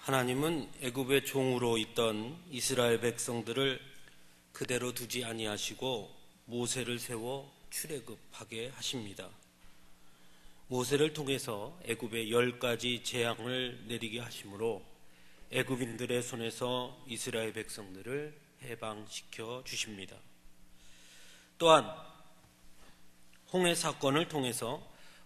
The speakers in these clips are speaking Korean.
하나님은 애굽의 종으로 있던 이스라엘 백성들을 그대로 두지 아니하시고 모세를 세워 출애굽하게 하십니다. 모세를 통해서 애굽에 10가지 재앙을 내리게 하심으로 애굽인들의 손에서 이스라엘 백성들을 해방시켜 주십니다. 또한 홍해 사건을 통해서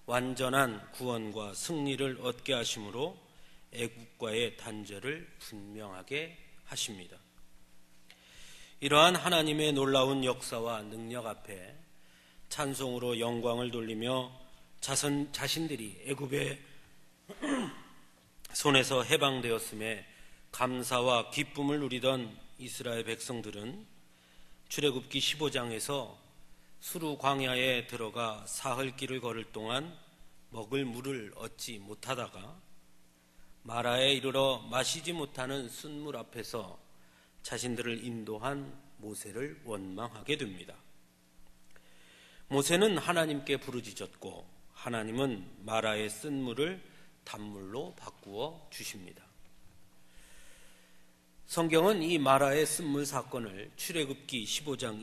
완전한 구원과 승리를 얻게 하심으로 애굽과의 단절을 분명하게 하십니다. 이러한 하나님의 놀라운 역사와 능력 앞에 찬송으로 영광을 돌리며 자신들이 애굽의 손에서 해방되었음에 감사와 기쁨을 누리던 이스라엘 백성들은 출애굽기 15장에서 수루 광야에 들어가 사흘길을 걸을 동안 먹을 물을 얻지 못하다가 마라에 이르러 마시지 못하는 쓴물 앞에서 자신들을 인도한 모세를 원망하게 됩니다. 모세는 하나님께 부르짖었고 하나님은 마라의 쓴물을 단물로 바꾸어 주십니다. 성경은 이 마라의 쓴물 사건을 출애굽기 15장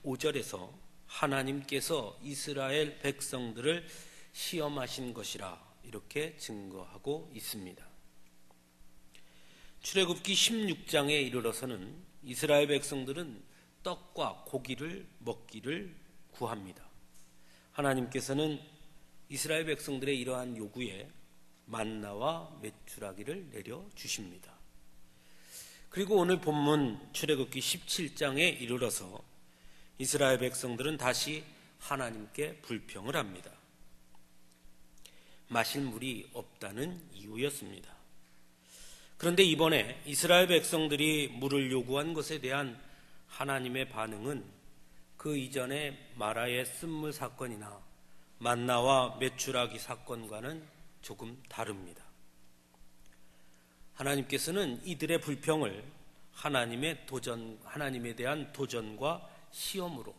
25절에서 하나님께서 이스라엘 백성들을 시험하신 것이라 이렇게 증거하고 있습니다. 출애굽기 16장에 이르러서는 이스라엘 백성들은 떡과 고기를 먹기를 구합니다. 하나님께서는 이스라엘 백성들의 이러한 요구에 만나와 메추라기를 내려주십니다. 그리고 오늘 본문 출애굽기 17장에 이르러서 이스라엘 백성들은 다시 하나님께 불평을 합니다. 마실 물이 없다는 이유였습니다. 그런데 이번에 이스라엘 백성들이 물을 요구한 것에 대한 하나님의 반응은 그 이전의 마라의 쓴물 사건이나 만나와 메추라기 사건과는 조금 다릅니다. 하나님께서는 이들의 불평을 하나님에 대한 도전과 시험으로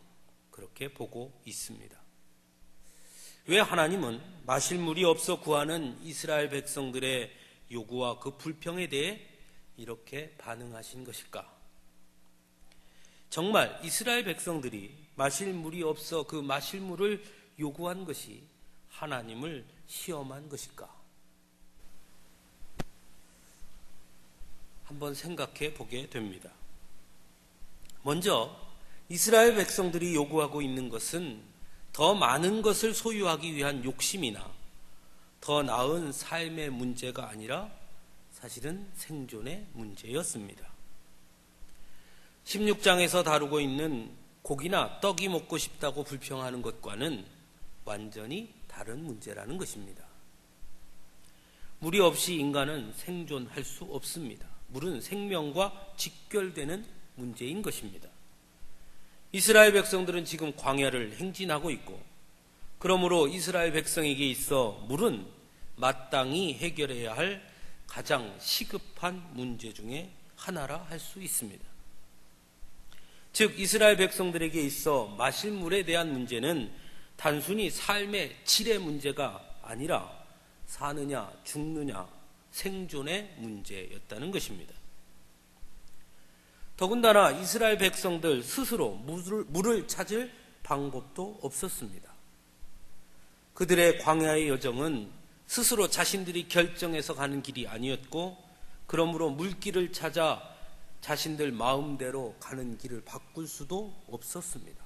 그렇게 보고 있습니다. 왜 하나님은 마실 물이 없어 구하는 이스라엘 백성들의 요구와 그 불평에 대해 이렇게 반응하신 것일까? 정말 이스라엘 백성들이 마실 물이 없어 그 마실 물을 요구한 것이 하나님을 시험한 것일까? 한번 생각해 보게 됩니다. 먼저 이스라엘 백성들이 요구하고 있는 것은 더 많은 것을 소유하기 위한 욕심이나 더 나은 삶의 문제가 아니라 사실은 생존의 문제였습니다. 16장에서 다루고 있는 고기나 떡이 먹고 싶다고 불평하는 것과는 완전히 다른 문제라는 것입니다. 물이 없이 인간은 생존할 수 없습니다. 물은 생명과 직결되는 문제인 것입니다. 이스라엘 백성들은 지금 광야를 행진하고 있고 그러므로 이스라엘 백성에게 있어 물은 마땅히 해결해야 할 가장 시급한 문제 중에 하나라 할 수 있습니다. 즉 이스라엘 백성들에게 있어 마실 물에 대한 문제는 단순히 삶의 질의 문제가 아니라 사느냐 죽느냐 생존의 문제였다는 것입니다. 더군다나 이스라엘 백성들 스스로 물을 찾을 방법도 없었습니다. 그들의 광야의 여정은 스스로 자신들이 결정해서 가는 길이 아니었고 그러므로 물길을 찾아 자신들 마음대로 가는 길을 바꿀 수도 없었습니다.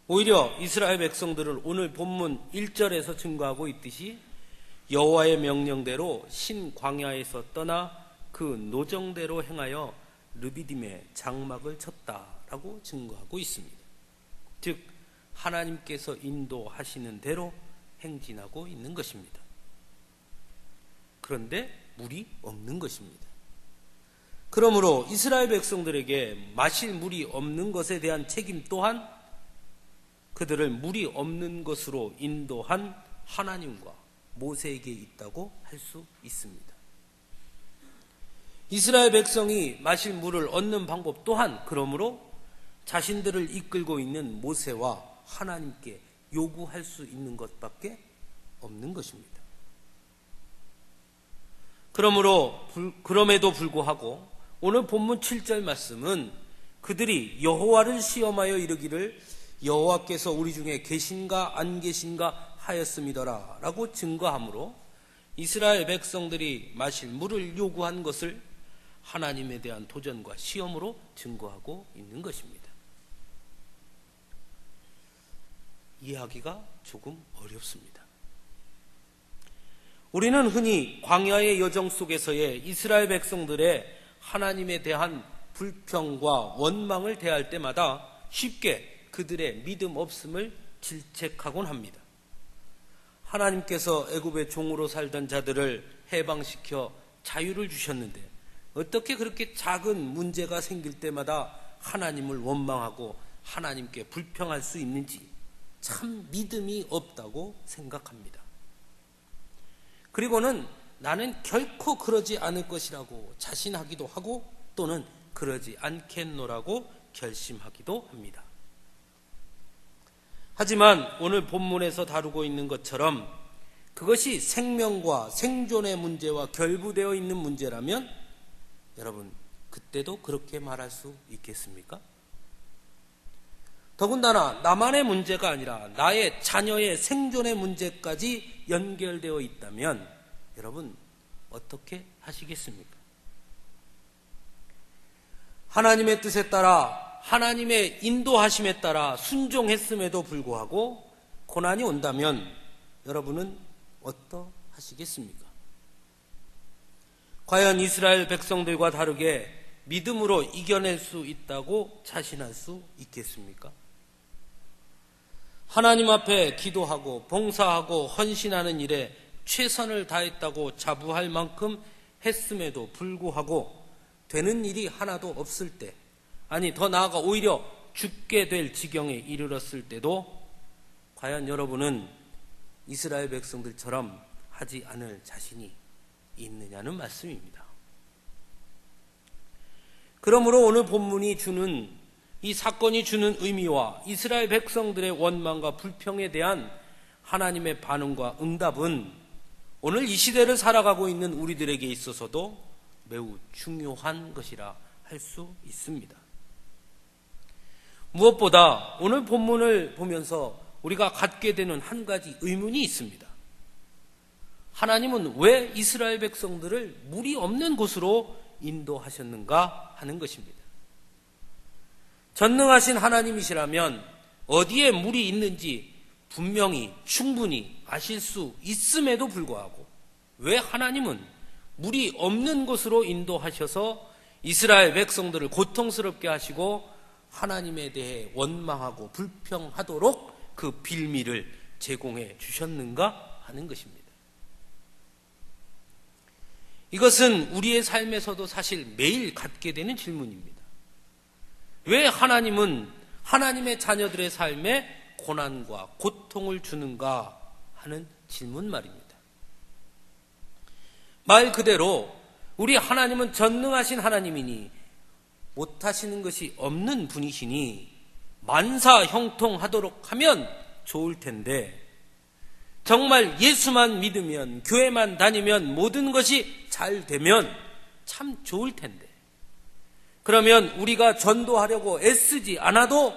오히려 이스라엘 백성들은 오늘 본문 1절에서 증거하고 있듯이 여호와의 명령대로 신광야에서 떠나 그 노정대로 행하여 르비딤의 장막을 쳤다라고 증거하고 있습니다. 즉 하나님께서 인도하시는 대로 행진하고 있는 것입니다. 그런데 물이 없는 것입니다. 그러므로 이스라엘 백성들에게 마실 물이 없는 것에 대한 책임 또한 그들을 물이 없는 것으로 인도한 하나님과 모세에게 있다고 할 수 있습니다. 이스라엘 백성이 마실 물을 얻는 방법 또한 그러므로 자신들을 이끌고 있는 모세와 하나님께 요구할 수 있는 것밖에 없는 것입니다. 그러므로 그럼에도 불구하고 오늘 본문 7절 말씀은 그들이 여호와를 시험하여 이르기를 여호와께서 우리 중에 계신가 안 계신가 하였음이더라 라고 증거하므로 이스라엘 백성들이 마실 물을 요구한 것을 하나님에 대한 도전과 시험으로 증거하고 있는 것입니다. 이해하기가 조금 어렵습니다. 우리는 흔히 광야의 여정 속에서의 이스라엘 백성들의 하나님에 대한 불평과 원망을 대할 때마다 쉽게 그들의 믿음 없음을 질책하곤 합니다. 하나님께서 애굽의 종으로 살던 자들을 해방시켜 자유를 주셨는데 어떻게 그렇게 작은 문제가 생길 때마다 하나님을 원망하고 하나님께 불평할 수 있는지 참 믿음이 없다고 생각합니다. 그리고는 나는 결코 그러지 않을 것이라고 자신하기도 하고 또는 그러지 않겠노라고 결심하기도 합니다. 하지만 오늘 본문에서 다루고 있는 것처럼 그것이 생명과 생존의 문제와 결부되어 있는 문제라면 여러분 그때도 그렇게 말할 수 있겠습니까? 더군다나 나만의 문제가 아니라 나의 자녀의 생존의 문제까지 연결되어 있다면 여러분 어떻게 하시겠습니까? 하나님의 뜻에 따라 하나님의 인도하심에 따라 순종했음에도 불구하고 고난이 온다면 여러분은 어떠하시겠습니까? 과연 이스라엘 백성들과 다르게 믿음으로 이겨낼 수 있다고 자신할 수 있겠습니까? 하나님 앞에 기도하고 봉사하고 헌신하는 일에 최선을 다했다고 자부할 만큼 했음에도 불구하고 되는 일이 하나도 없을 때, 아니 더 나아가 오히려 죽게 될 지경에 이르렀을 때도 과연 여러분은 이스라엘 백성들처럼 하지 않을 자신이 있느냐는 말씀입니다. 그러므로 오늘 본문이 주는 이 사건이 주는 의미와 이스라엘 백성들의 원망과 불평에 대한 하나님의 반응과 응답은 오늘 이 시대를 살아가고 있는 우리들에게 있어서도 매우 중요한 것이라 할 수 있습니다. 무엇보다 오늘 본문을 보면서 우리가 갖게 되는 한 가지 의문이 있습니다. 하나님은 왜 이스라엘 백성들을 물이 없는 곳으로 인도하셨는가 하는 것입니다. 전능하신 하나님이시라면 어디에 물이 있는지 분명히 충분히 아실 수 있음에도 불구하고 왜 하나님은 물이 없는 곳으로 인도하셔서 이스라엘 백성들을 고통스럽게 하시고 하나님에 대해 원망하고 불평하도록 그 빌미를 제공해 주셨는가 하는 것입니다. 이것은 우리의 삶에서도 사실 매일 갖게 되는 질문입니다. 왜 하나님은 하나님의 자녀들의 삶에 고난과 고통을 주는가 하는 질문 말입니다. 말 그대로 우리 하나님은 전능하신 하나님이니 못하시는 것이 없는 분이시니 만사형통하도록 하면 좋을 텐데 정말 예수만 믿으면 교회만 다니면 모든 것이 잘 되면 참 좋을 텐데 그러면 우리가 전도하려고 애쓰지 않아도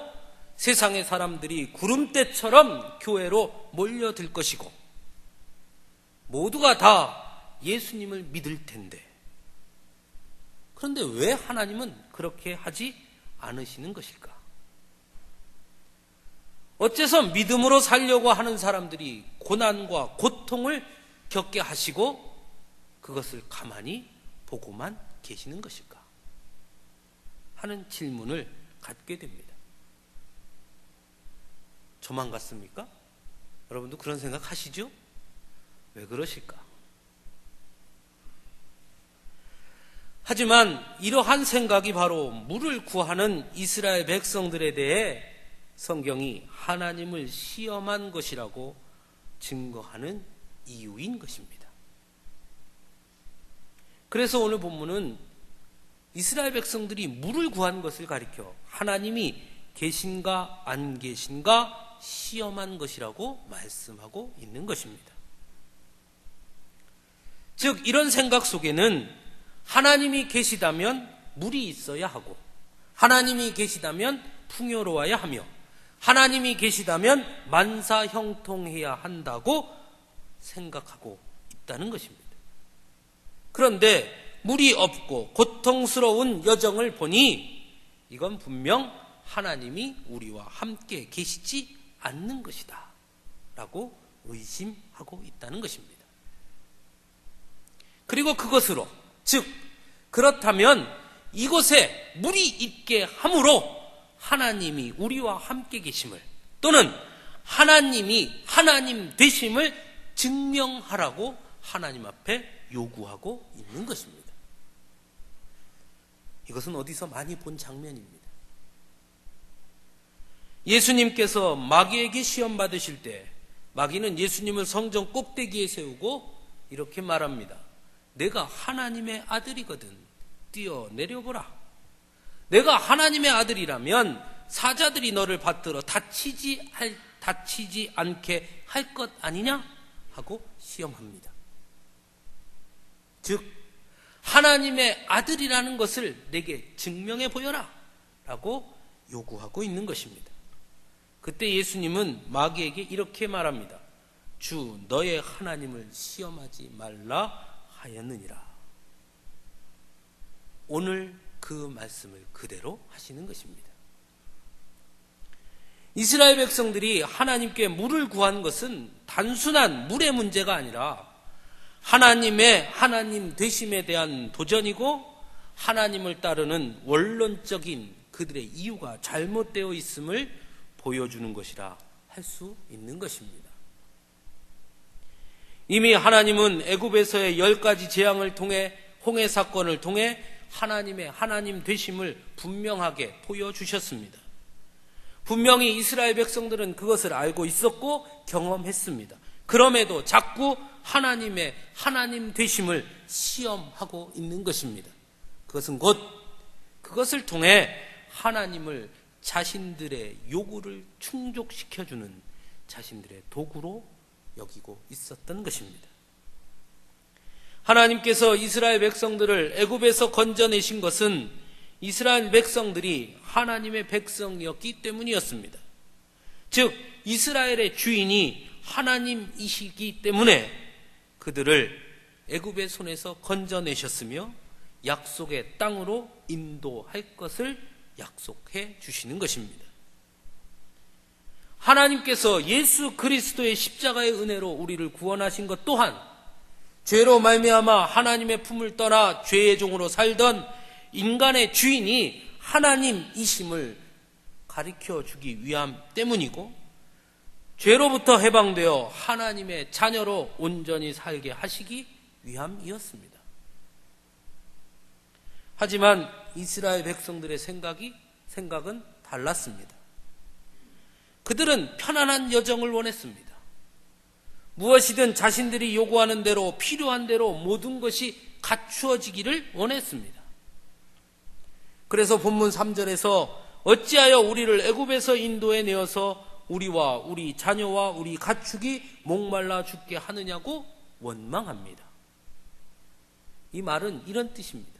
세상의 사람들이 구름대처럼 교회로 몰려들 것이고 모두가 다 예수님을 믿을 텐데 그런데 왜 하나님은 그렇게 하지 않으시는 것일까? 어째서 믿음으로 살려고 하는 사람들이 고난과 고통을 겪게 하시고 그것을 가만히 보고만 계시는 것일까? 하는 질문을 갖게 됩니다. 저만 같습니까? 여러분도 그런 생각 하시죠? 왜 그러실까? 하지만 이러한 생각이 바로 물을 구하는 이스라엘 백성들에 대해 성경이 하나님을 시험한 것이라고 증거하는 이유인 것입니다. 그래서 오늘 본문은 이스라엘 백성들이 물을 구한 것을 가리켜 하나님이 계신가 안 계신가 시험한 것이라고 말씀하고 있는 것입니다. 즉 이런 생각 속에는 하나님이 계시다면 물이 있어야 하고, 하나님이 계시다면 풍요로워야 하며, 하나님이 계시다면 만사 형통해야 한다고 생각하고 있다는 것입니다. 그런데 물이 없고 고통스러운 여정을 보니 이건 분명 하나님이 우리와 함께 계시지 않는 것이다 라고 의심하고 있다는 것입니다. 그리고 그것으로, 즉 그렇다면 이곳에 물이 있게 함으로 하나님이 우리와 함께 계심을, 또는 하나님이 하나님 되심을 증명하라고 하나님 앞에 요구하고 있는 것입니다. 이것은 어디서 많이 본 장면입니다. 예수님께서 마귀에게 시험 받으실 때 마귀는 예수님을 성전 꼭대기에 세우고 이렇게 말합니다. 내가 하나님의 아들이거든 뛰어내려보라. 내가 하나님의 아들이라면 사자들이 너를 받들어 다치지 않게 할 것 아니냐? 하고 시험합니다. 즉 하나님의 아들이라는 것을 내게 증명해 보여라 라고 요구하고 있는 것입니다. 그때 예수님은 마귀에게 이렇게 말합니다. 주 너의 하나님을 시험하지 말라 하였느니라. 오늘 그 말씀을 그대로 하시는 것입니다. 이스라엘 백성들이 하나님께 물을 구한 것은 단순한 물의 문제가 아니라 하나님의 하나님 되심에 대한 도전이고, 하나님을 따르는 원론적인 그들의 이유가 잘못되어 있음을 보여주는 것이라 할 수 있는 것입니다. 이미 하나님은 애굽에서의 10가지 재앙을 통해, 홍해 사건을 통해 하나님의 하나님 되심을 분명하게 보여주셨습니다. 분명히 이스라엘 백성들은 그것을 알고 있었고 경험했습니다. 그럼에도 자꾸 하나님의 하나님 되심을 시험하고 있는 것입니다. 그것은 곧 그것을 통해 하나님을 자신들의 요구를 충족시켜주는 자신들의 도구로 여기고 있었던 것입니다. 하나님께서 이스라엘 백성들을 애굽에서 건져내신 것은 이스라엘 백성들이 하나님의 백성이었기 때문이었습니다. 즉 이스라엘의 주인이 하나님이시기 때문에 그들을 애굽의 손에서 건져내셨으며 약속의 땅으로 인도할 것을 약속해 주시는 것입니다. 하나님께서 예수 그리스도의 십자가의 은혜로 우리를 구원하신 것 또한 죄로 말미암아 하나님의 품을 떠나 죄의 종으로 살던 인간의 주인이 하나님이심을 가르쳐 주기 위함 때문이고, 죄로부터 해방되어 하나님의 자녀로 온전히 살게 하시기 위함이었습니다. 하지만 이스라엘 백성들의 생각은 달랐습니다. 그들은 편안한 여정을 원했습니다. 무엇이든 자신들이 요구하는 대로, 필요한 대로 모든 것이 갖추어지기를 원했습니다. 그래서 본문 3절에서 어찌하여 우리를 애굽에서 인도해 내어서 우리와 우리 자녀와 우리 가축이 목말라 죽게 하느냐고 원망합니다. 이 말은 이런 뜻입니다.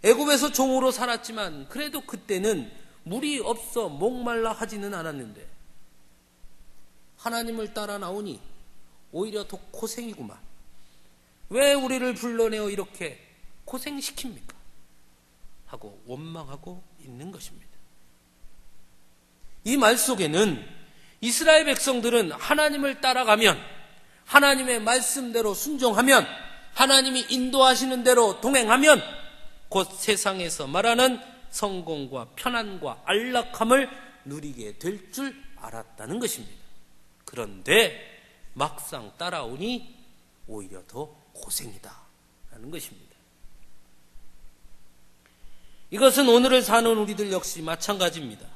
애굽에서 종으로 살았지만 그래도 그때는 물이 없어 목말라 하지는 않았는데 하나님을 따라 나오니 오히려 더 고생이구만. 왜 우리를 불러내어 이렇게 고생시킵니까? 하고 원망하고 있는 것입니다. 이 말 속에는 이스라엘 백성들은 하나님을 따라가면, 하나님의 말씀대로 순종하면, 하나님이 인도하시는 대로 동행하면 곧 세상에서 말하는 성공과 편안과 안락함을 누리게 될 줄 알았다는 것입니다. 그런데 막상 따라오니 오히려 더 고생이다 라는 것입니다. 이것은 오늘을 사는 우리들 역시 마찬가지입니다.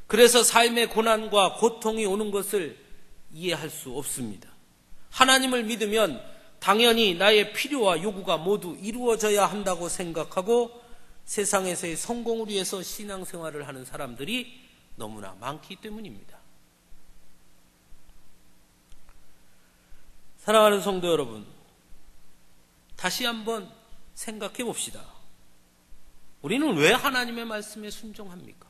그래서 삶의 고난과 고통이 오는 것을 이해할 수 없습니다. 하나님을 믿으면 당연히 나의 필요와 요구가 모두 이루어져야 한다고 생각하고 세상에서의 성공을 위해서 신앙생활을 하는 사람들이 너무나 많기 때문입니다. 사랑하는 성도 여러분, 다시 한번 생각해 봅시다. 우리는 왜 하나님의 말씀에 순종합니까?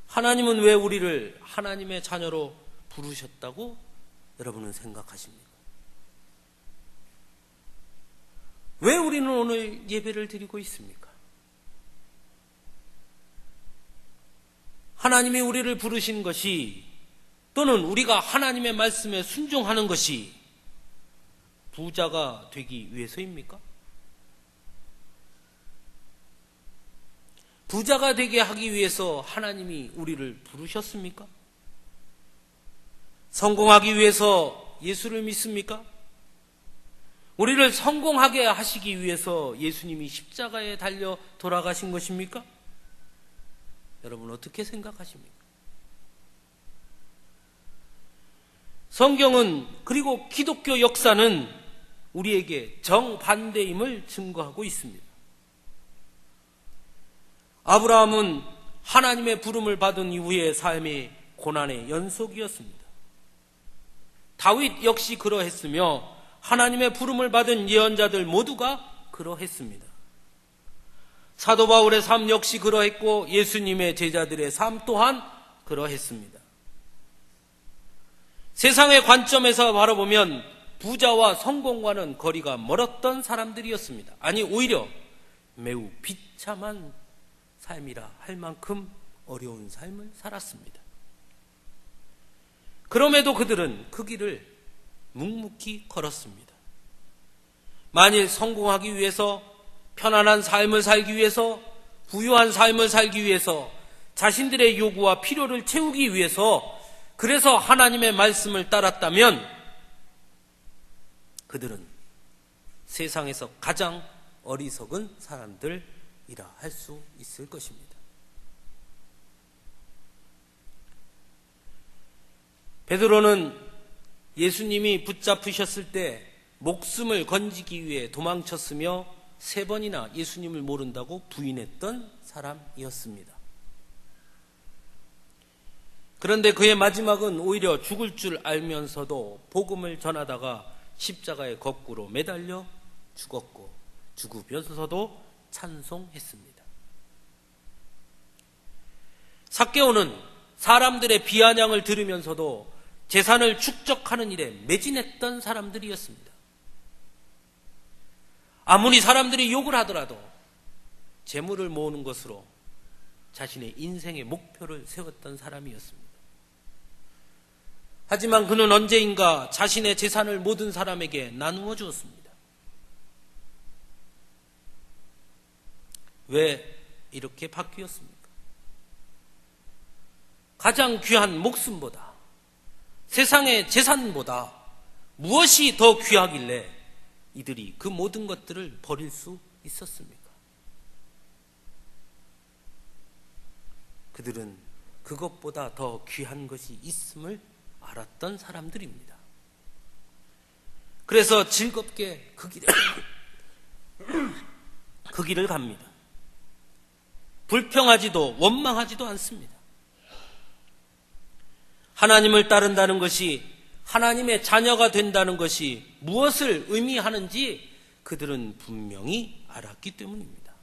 하나님은 왜 우리를 하나님의 자녀로 부르셨다고 여러분은 생각하십니까? 왜 우리는 오늘 예배를 드리고 있습니까? 하나님이 우리를 부르신 것이, 또는 우리가 하나님의 말씀에 순종하는 것이 부자가 되기 위해서입니까? 부자가 되게 하기 위해서 하나님이 우리를 부르셨습니까? 성공하기 위해서 예수를 믿습니까? 우리를 성공하게 하시기 위해서 예수님이 십자가에 달려 돌아가신 것입니까? 여러분 어떻게 생각하십니까? 성경은, 그리고 기독교 역사는 우리에게 정반대임을 증거하고 있습니다. 아브라함은 하나님의 부름을 받은 이후의 삶이 고난의 연속이었습니다. 다윗 역시 그러했으며 하나님의 부름을 받은 예언자들 모두가 그러했습니다. 사도 바울의 삶 역시 그러했고 예수님의 제자들의 삶 또한 그러했습니다. 세상의 관점에서 바라보면 부자와 성공과는 거리가 멀었던 사람들이었습니다. 아니, 오히려 매우 비참한 삶이라 할 만큼 어려운 삶을 살았습니다. 그럼에도 그들은 그 길을 묵묵히 걸었습니다. 만일 성공하기 위해서, 편안한 삶을 살기 위해서, 부유한 삶을 살기 위해서, 자신들의 요구와 필요를 채우기 위해서, 그래서 하나님의 말씀을 따랐다면 그들은 세상에서 가장 어리석은 사람들이라 할 수 있을 것입니다. 베드로는 예수님이 붙잡으셨을 때 목숨을 건지기 위해 도망쳤으며 3번이나 예수님을 모른다고 부인했던 사람이었습니다. 그런데 그의 마지막은 오히려 죽을 줄 알면서도 복음을 전하다가 십자가에 거꾸로 매달려 죽었고, 죽으면서도 찬송했습니다. 삭개오는 사람들의 비아냥을 들으면서도 재산을 축적하는 일에 매진했던 사람들이었습니다. 아무리 사람들이 욕을 하더라도 재물을 모으는 것으로 자신의 인생의 목표를 세웠던 사람이었습니다. 하지만 그는 언제인가 자신의 재산을 모든 사람에게 나누어 주었습니다. 왜 이렇게 바뀌었습니까? 가장 귀한 목숨보다, 세상의 재산보다 무엇이 더 귀하길래 이들이 그 모든 것들을 버릴 수 있었습니까? 그들은 그것보다 더 귀한 것이 있음을 알았던 사람들입니다. 그래서 즐겁게 그 길을 갑니다. 불평하지도 원망하지도 않습니다. 하나님을 따른다는 것이, 하나님의 자녀가 된다는 것이 무엇을 의미하는지 그들은 분명히 알았기 때문입니다.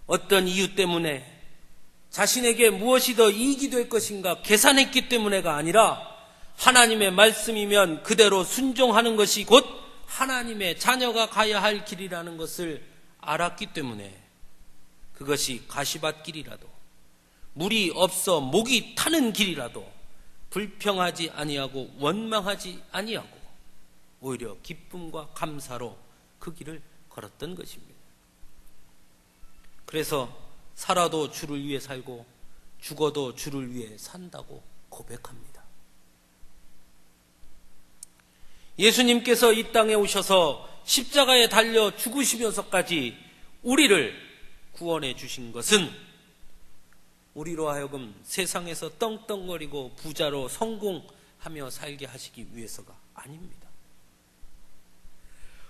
어떤 이유 때문에, 자신에게 무엇이 더 이익이 될 것인가 계산했기 때문에가 아니라 하나님의 말씀이면 그대로 순종하는 것이 곧 하나님의 자녀가 가야 할 길이라는 것을 알았기 때문에, 그것이 가시밭길이라도, 물이 없어 목이 타는 길이라도 불평하지 아니하고 원망하지 아니하고 오히려 기쁨과 감사로 그 길을 걸었던 것입니다. 그래서 살아도 주를 위해 살고 죽어도 주를 위해 산다고 고백합니다. 예수님께서 이 땅에 오셔서 십자가에 달려 죽으시면서까지 우리를 구원해 주신 것은 우리로 하여금 세상에서 떵떵거리고 부자로 성공하며 살게 하시기 위해서가 아닙니다.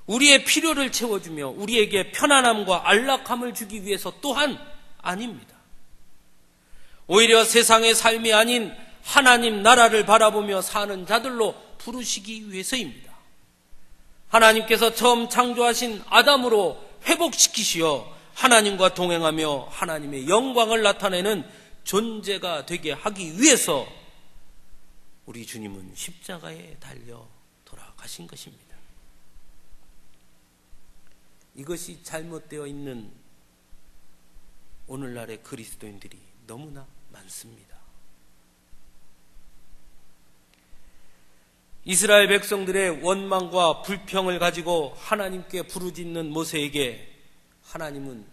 우리의 필요를 채워주며 우리에게 편안함과 안락함을 주기 위해서 또한 아닙니다. 오히려 세상의 삶이 아닌 하나님 나라를 바라보며 사는 자들로 부르시기 위해서입니다. 하나님께서 처음 창조하신 아담으로 회복시키시어 하나님과 동행하며 하나님의 영광을 나타내는 존재가 되게 하기 위해서 우리 주님은 십자가에 달려 돌아가신 것입니다. 이것이 잘못되어 있는 오늘날의 그리스도인들이 너무나 많습니다. 이스라엘 백성들의 원망과 불평을 가지고 하나님께 부르짖는 모세에게 하나님은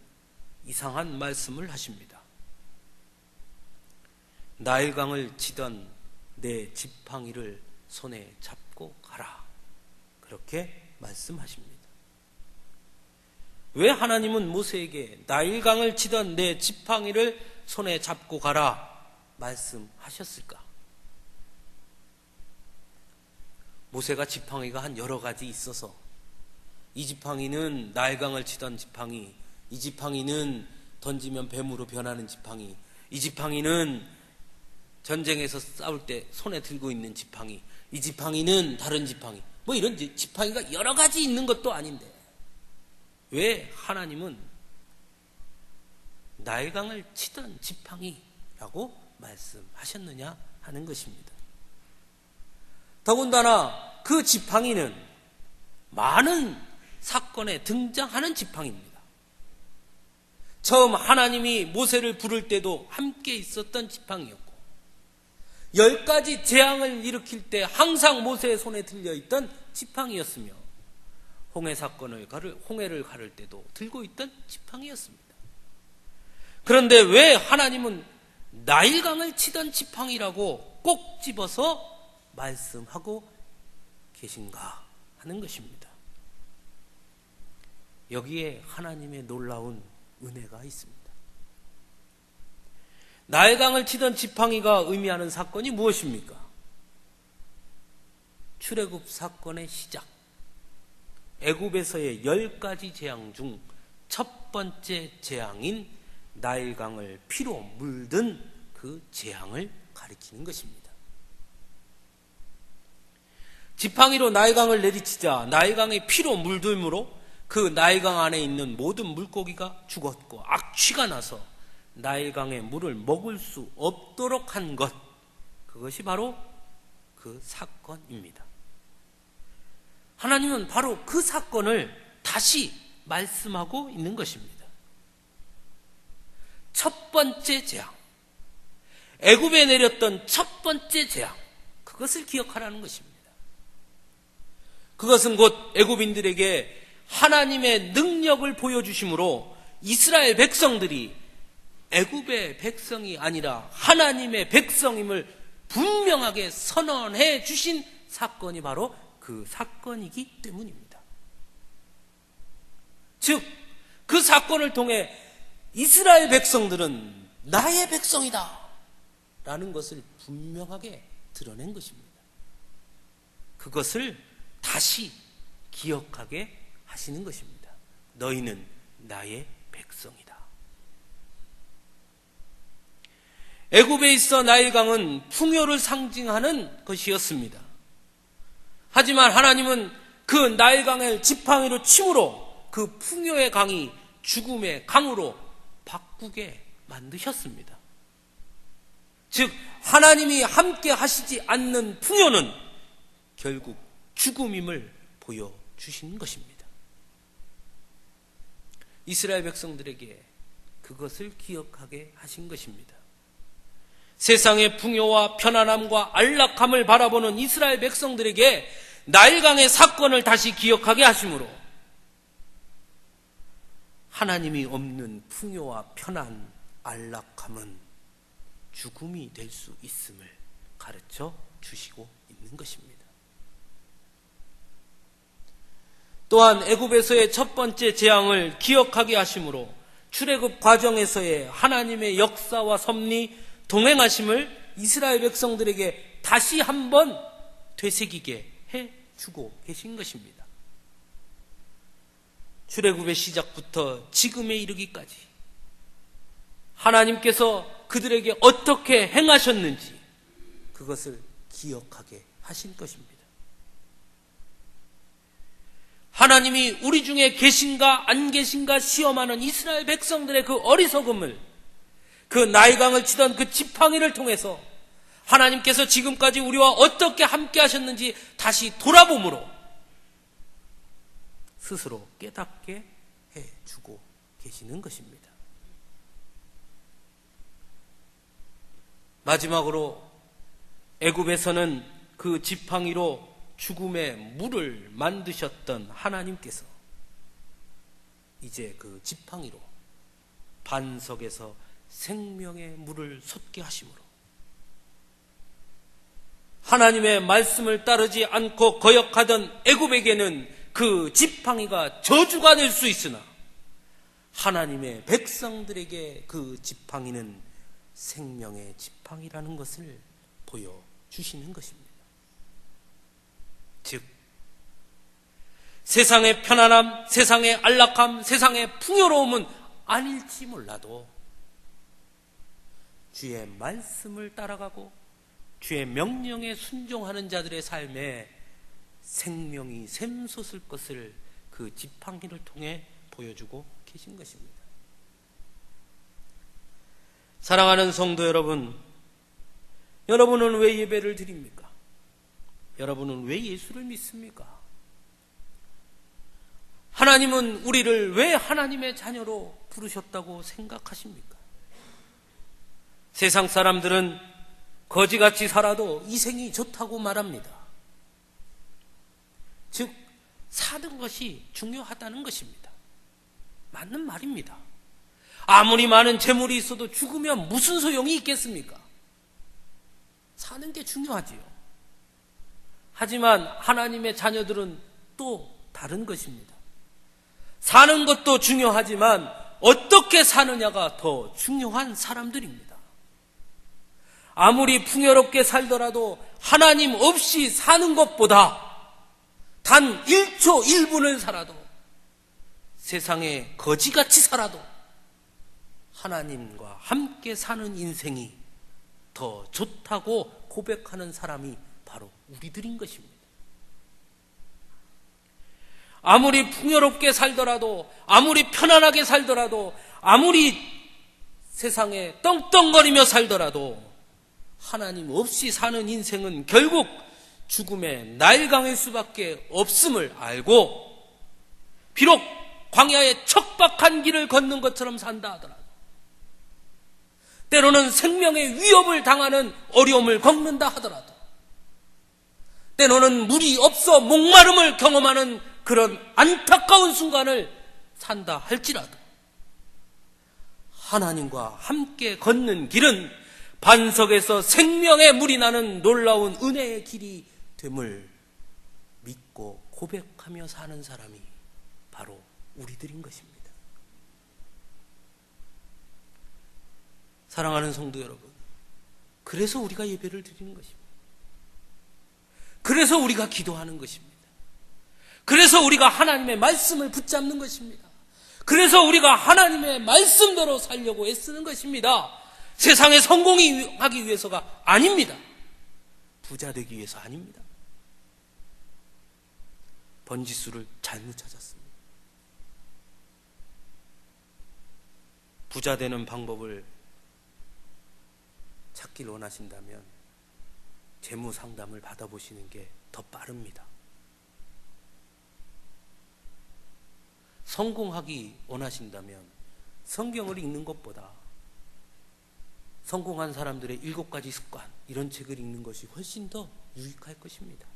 이상한 말씀을 하십니다. 나일강을 치던 내 지팡이를 손에 잡고 가라. 그렇게 말씀하십니다. 왜 하나님은 모세에게 나일강을 치던 내 지팡이를 손에 잡고 가라 말씀하셨을까? 모세가 지팡이가 한 여러 가지 있어서 이 지팡이는 나일강을 치던 지팡이, 이 지팡이는 던지면 뱀으로 변하는 지팡이, 이 지팡이는 전쟁에서 싸울 때 손에 들고 있는 지팡이, 이 지팡이는 다른 지팡이, 뭐 이런 지팡이가 여러 가지 있는 것도 아닌데 왜 하나님은 나일강을 치던 지팡이라고 말씀하셨느냐 하는 것입니다. 더군다나 그 지팡이는 많은 사건에 등장하는 지팡이입니다. 처음 하나님이 모세를 부를 때도 함께 있었던 지팡이였고 10가지 재앙을 일으킬 때 항상 모세의 손에 들려있던 지팡이였으며 홍해를 가를 때도 들고 있던 지팡이였습니다. 그런데 왜 하나님은 나일강을 치던 지팡이라고 꼭 집어서 말씀하고 계신가 하는 것입니다. 여기에 하나님의 놀라운 은혜가 있습니다. 나일강을 치던 지팡이가 의미하는 사건이 무엇입니까? 출애굽 사건의 시작, 애굽에서의 10가지 재앙 중 첫 번째 재앙인 나일강을 피로 물든 그 재앙을 가리키는 것입니다. 지팡이로 나일강을 내리치자 나일강의 피로 물들므로 그 나일강 안에 있는 모든 물고기가 죽었고 악취가 나서 나일강의 물을 먹을 수 없도록 한 것, 그것이 바로 그 사건입니다. 하나님은 바로 그 사건을 다시 말씀하고 있는 것입니다. 첫 번째 재앙, 애굽에 내렸던 첫 번째 재앙, 그것을 기억하라는 것입니다. 그것은 곧 애굽인들에게 하나님의 능력을 보여주심으로 이스라엘 백성들이 애굽의 백성이 아니라 하나님의 백성임을 분명하게 선언해 주신 사건이 바로 그 사건이기 때문입니다. 즉, 그 사건을 통해 이스라엘 백성들은 나의 백성이다 라는 것을 분명하게 드러낸 것입니다. 그것을 다시 기억하게 하시는 것입니다. 너희는 나의 백성이다. 애굽에 있어 나일강은 풍요를 상징하는 것이었습니다. 하지만 하나님은 그 나일강을 지팡이로 침으로 그 풍요의 강이 죽음의 강으로 바꾸게 만드셨습니다. 즉 하나님이 함께 하시지 않는 풍요는 결국 죽음임을 보여주신 것입니다. 이스라엘 백성들에게 그것을 기억하게 하신 것입니다. 세상의 풍요와 편안함과 안락함을 바라보는 이스라엘 백성들에게 나일강의 사건을 다시 기억하게 하심으로 하나님이 없는 풍요와 편안, 안락함은 죽음이 될 수 있음을 가르쳐 주시고 있는 것입니다. 또한 애굽에서의 첫 번째 재앙을 기억하게 하심으로 출애굽 과정에서의 하나님의 역사와 섭리, 동행하심을 이스라엘 백성들에게 다시 한번 되새기게 해주고 계신 것입니다. 출애굽의 시작부터 지금에 이르기까지 하나님께서 그들에게 어떻게 행하셨는지 그것을 기억하게 하신 것입니다. 하나님이 우리 중에 계신가 안 계신가 시험하는 이스라엘 백성들의 그 어리석음을, 그 나일강을 치던 그 지팡이를 통해서 하나님께서 지금까지 우리와 어떻게 함께 하셨는지 다시 돌아봄으로 스스로 깨닫게 해주고 계시는 것입니다. 마지막으로 애굽에서는 그 지팡이로 죽음의 물을 만드셨던 하나님께서 이제 그 지팡이로 반석에서 생명의 물을 솟게 하심으로 하나님의 말씀을 따르지 않고 거역하던 애굽에게는 그 지팡이가 저주가 될 수 있으나 하나님의 백성들에게 그 지팡이는 생명의 지팡이라는 것을 보여주시는 것입니다. 즉, 세상의 편안함, 세상의 안락함, 세상의 풍요로움은 아닐지 몰라도 주의 말씀을 따라가고 주의 명령에 순종하는 자들의 삶에 생명이 샘솟을 것을 그 지팡이를 통해 보여주고 계신 것입니다. 사랑하는 성도 여러분, 여러분은 왜 예배를 드립니까? 여러분은 왜 예수를 믿습니까? 하나님은 우리를 왜 하나님의 자녀로 부르셨다고 생각하십니까? 세상 사람들은 거지같이 살아도 이생이 좋다고 말합니다. 즉, 사는 것이 중요하다는 것입니다. 맞는 말입니다. 아무리 많은 재물이 있어도 죽으면 무슨 소용이 있겠습니까? 사는 게 중요하지요. 하지만 하나님의 자녀들은 또 다른 것입니다. 사는 것도 중요하지만 어떻게 사느냐가 더 중요한 사람들입니다. 아무리 풍요롭게 살더라도 하나님 없이 사는 것보다 단 1초 1분을 살아도, 세상에 거지같이 살아도 하나님과 함께 사는 인생이 더 좋다고 고백하는 사람이 바로 우리들인 것입니다. 아무리 풍요롭게 살더라도, 아무리 편안하게 살더라도, 아무리 세상에 떵떵거리며 살더라도 하나님 없이 사는 인생은 결국 죽음의 나일강일 수밖에 없음을 알고, 비록 광야의 척박한 길을 걷는 것처럼 산다 하더라도, 때로는 생명의 위협을 당하는 어려움을 겪는다 하더라도, 때로는 물이 없어 목마름을 경험하는 그런 안타까운 순간을 산다 할지라도 하나님과 함께 걷는 길은 반석에서 생명의 물이 나는 놀라운 은혜의 길이 됨을 믿고 고백하며 사는 사람이 바로 우리들인 것입니다. 사랑하는 성도 여러분, 그래서 우리가 예배를 드리는 것입니다. 그래서 우리가 기도하는 것입니다. 그래서 우리가 하나님의 말씀을 붙잡는 것입니다. 그래서 우리가 하나님의 말씀대로 살려고 애쓰는 것입니다. 세상에 성공하기 위해서가 아닙니다. 부자 되기 위해서 아닙니다. 번지수를 잘못 찾았습니다. 부자 되는 방법을 찾길 원하신다면 재무 상담을 받아보시는 게 더 빠릅니다. 성공하기 원하신다면 성경을 읽는 것보다 성공한 사람들의 7가지 습관, 이런 책을 읽는 것이 훨씬 더 유익할 것입니다.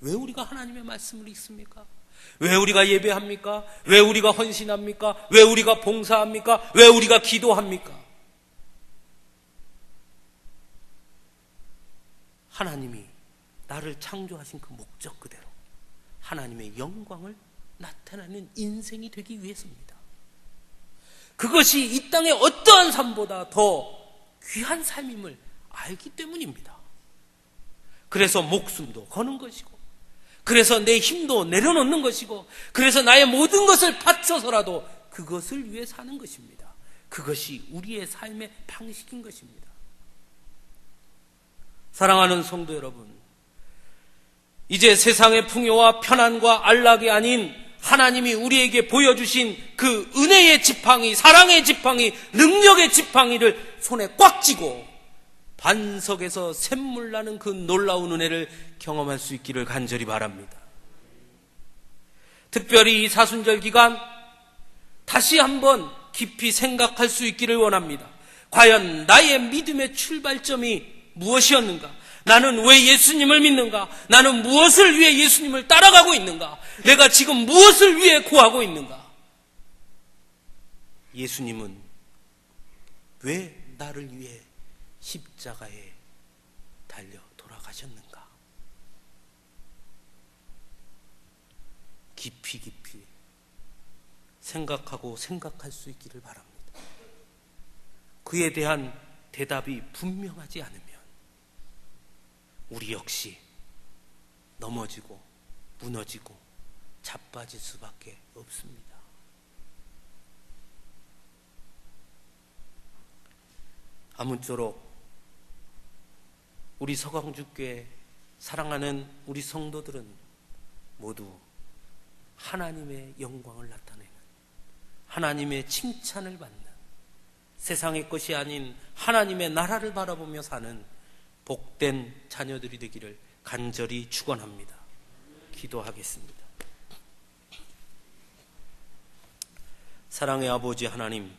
왜 우리가 하나님의 말씀을 읽습니까? 왜 우리가 예배합니까? 왜 우리가 헌신합니까? 왜 우리가 봉사합니까? 왜 우리가 기도합니까? 하나님이 나를 창조하신 그 목적 그대로 하나님의 영광을 나타내는 인생이 되기 위해서입니다. 그것이 이 땅의 어떠한 삶보다 더 귀한 삶임을 알기 때문입니다. 그래서 목숨도 거는 것이고, 그래서 내 힘도 내려놓는 것이고, 그래서 나의 모든 것을 바쳐서라도 그것을 위해 사는 것입니다. 그것이 우리의 삶의 방식인 것입니다. 사랑하는 성도 여러분, 이제 세상의 풍요와 편안과 안락이 아닌 하나님이 우리에게 보여주신 그 은혜의 지팡이, 사랑의 지팡이, 능력의 지팡이를 손에 꽉 쥐고 반석에서 샘물 나는 그 놀라운 은혜를 경험할 수 있기를 간절히 바랍니다. 특별히 이 사순절 기간 다시 한번 깊이 생각할 수 있기를 원합니다. 과연 나의 믿음의 출발점이 무엇이었는가? 나는 왜 예수님을 믿는가? 나는 무엇을 위해 예수님을 따라가고 있는가? 내가 지금 무엇을 위해 구하고 있는가? 예수님은 왜 나를 위해 십자가에 달려 돌아가셨는가? 깊이 생각하고 생각할 수 있기를 바랍니다. 그에 대한 대답이 분명하지 않으면 우리 역시 넘어지고 무너지고 자빠질 수밖에 없습니다. 아무쪼록 우리 서강주교회 사랑하는 우리 성도들은 모두 하나님의 영광을 나타내는, 하나님의 칭찬을 받는, 세상의 것이 아닌 하나님의 나라를 바라보며 사는 복된 자녀들이 되기를 간절히 축원합니다. 기도하겠습니다. 사랑의 아버지 하나님,